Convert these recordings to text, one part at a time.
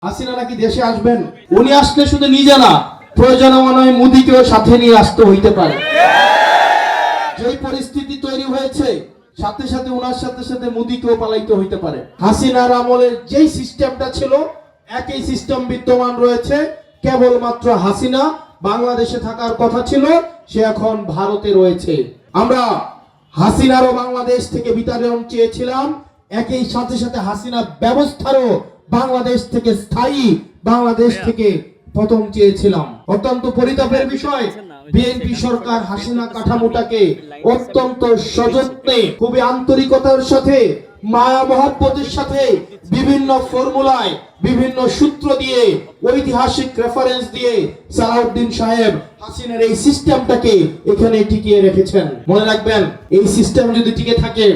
হাসিনা নাকি দেশে আসবেন। উনি আসলে শুধু নিজে না, প্রয়োজন মনে হয় মোদিকেও সাথে নিয়ে আসতে হইতে পারে। যেই পরিস্থিতি তৈরি হয়েছে, সাথে সাথে ওনার সাথে সাথে মোদিকেও পালাইতে হইতে পারে। হাসিনার আমলের যেই সিস্টেমটা ছিল, একই সিস্টেম বিদ্যমান রয়েছে। কেবলমাত্র হাসিনা বাংলাদেশে থাকার কথা ছিল, সে এখন ভারতে রয়েছে। আমরা হাসিনারও বাংলাদেশ থেকে বিতাড়ন চেয়েছিলাম, একই সাথে সাথে হাসিনা ব্যবস্থারও বাংলাদেশ থেকে স্থায়ী বাংলাদেশ থেকে পতন চেয়েছিলাম। অত্যন্ত পরিতাপের বিষয়, বিএনপি সরকার হাসিনা কাঠামোটাকে অত্যন্ত সযত্নে, খুবই আন্তরিকতার সাথে, মায়া মহব্বতের সাথে বিভিন্ন ফর্মুলায়, বিভিন্ন সূত্র দিয়ে, ঐতিহাসিক রেফারেন্স দিয়ে সালাউদ্দিন সাহেব হাসিনার এই সিস্টেমটাকে এখানে টিকিয়ে রেখেছেন। মনে রাখবেন, এই সিস্টেম যদি টিকে থাকে,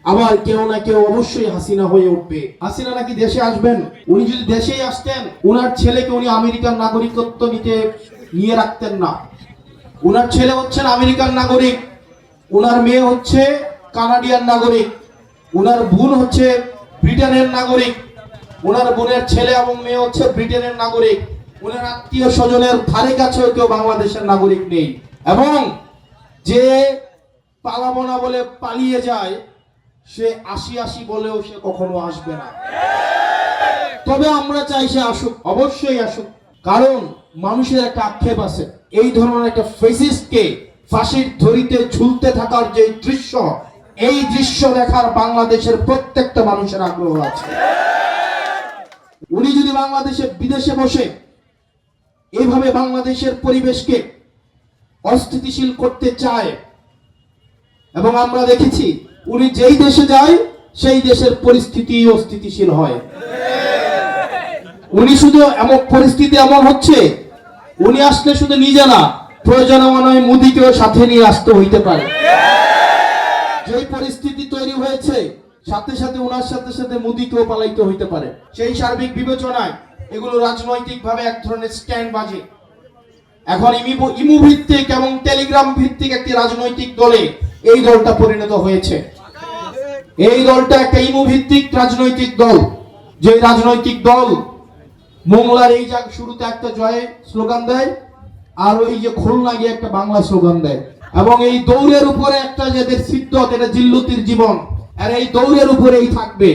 আবার কেউ না কেউ অবশ্যই হাসিনা হয়ে উঠবে। হাসিনা নাকি দেশে আসবেন। উনি যদি দেশেই আসতেন, উনার ছেলেকে উনি আমেরিকান নাগরিকত্ব নিয়ে রাখতেন না। উনার ছেলে হচ্ছেন আমেরিকান নাগরিক, উনার মেয়ে হচ্ছে কানাডিয়ান নাগরিক, উনার বোন হচ্ছে ব্রিটেনের নাগরিক, উনার বোনের ছেলে এবং মেয়ে হচ্ছে ব্রিটেনের নাগরিক। উনার আত্মীয় স্বজনের ধারে কাছেও কেউ বাংলাদেশের নাগরিক নেই। এবং যে পালাবো না বলে পালিয়ে যায়, সে আসি বলেও সে কখনো আসবে না। তবে আমরা চাই সে আসুক, অবশ্যই আসুক। কারণ মানুষের একটা আক্ষেপ আছে, এই ধরনের একটা ফ্যাসিস্টকে ফাঁসির দড়িতে ঝুলতে থাকার যে দৃশ্য, এই দৃশ্য দেখার বাংলাদেশের প্রত্যেকটা মানুষের আগ্রহ আছে। উনি যদি বাংলাদেশে বিদেশে বসে এইভাবে বাংলাদেশের পরিবেশকে অস্থিতিশীল করতে চায়, এবং আমরা দেখেছি উনি যেই দেশে যায় সেই দেশের পরিস্থিতি অস্থিতিশীল হয়। উনি শুধু এমন পরিস্থিতি এমন হচ্ছে, উনি আসলে শুধু নিজে না, প্রয়োজন মনে হয় মোদিকেও সাথে নিয়ে আসতে হইতে পারে। যেই পরিস্থিতি তৈরি হয়েছে, সাথে সাথে ওনার সাথে সাথে মোদিকেও পালাইতে হইতে পারে। সেই সার্বিক বিবেচনায় এগুলো রাজনৈতিক ভাবে এক ধরনের স্ট্যান্ড বাজে। এখন ইমু ভিত্তিক এবং টেলিগ্রাম ভিত্তিক একটি রাজনৈতিক দলে এই দলটা পরিণত হয়েছে। এই দলটা একটা ইমু ভিত্তিক রাজনৈতিক দল, যে রাজনৈতিক দল মোংলার এই শুরুতে একটা জয় স্লোগান দেয়, আর ওই যে খুলনা গিয়ে একটা বাংলা স্লোগান দেয়, এবং এই দৌড়ের উপরে একটা যাদের সিদ্ধত, এটা জিল্লুতির জীবন, আর এই দৌড়ের উপরেই থাকবে।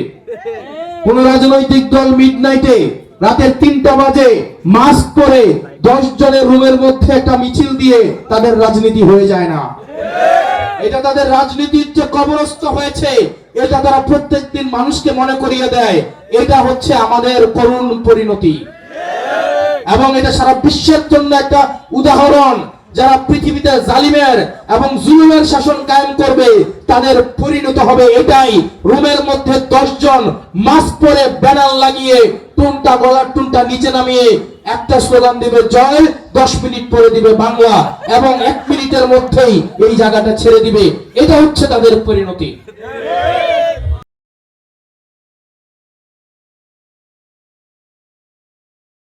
কোন রাজনৈতিক দল মিডনাইটে রাতের 3টা বাজে মাস্ক পরে 10 জনের রুমের মধ্যে একটা মিছিল দিয়ে তাদের রাজনীতি হয়ে যায় না। এটা তাদের রাজনীতির যে কবরস্থ হয়েছে, এটা তারা প্রত্যেকদিন মানুষকে মনে করিয়ে দেয়, এটা হচ্ছে আমাদের করুণ পরিণতি। এবং এটা সারা বিশ্বের জন্য একটা উদাহরণ, যারা পৃথিবীতে জালিমের এবং জুলুমের শাসন কায়েম করবে, তাদের পরিণত হবে এটাই। রুমের মধ্যে 10 জন মাস্ক পরে ব্যানার লাগিয়ে টুনটা গলার টুনটা নিচে নামিয়ে একটা স্লোগান দিবে জয়, 10 মিনিট পরে দিবে বাংলা, এবং 1 মিনিটের মধ্যেই এই জায়গাটা ছেড়ে দিবে। এটা হচ্ছে তাদের পরিণতি।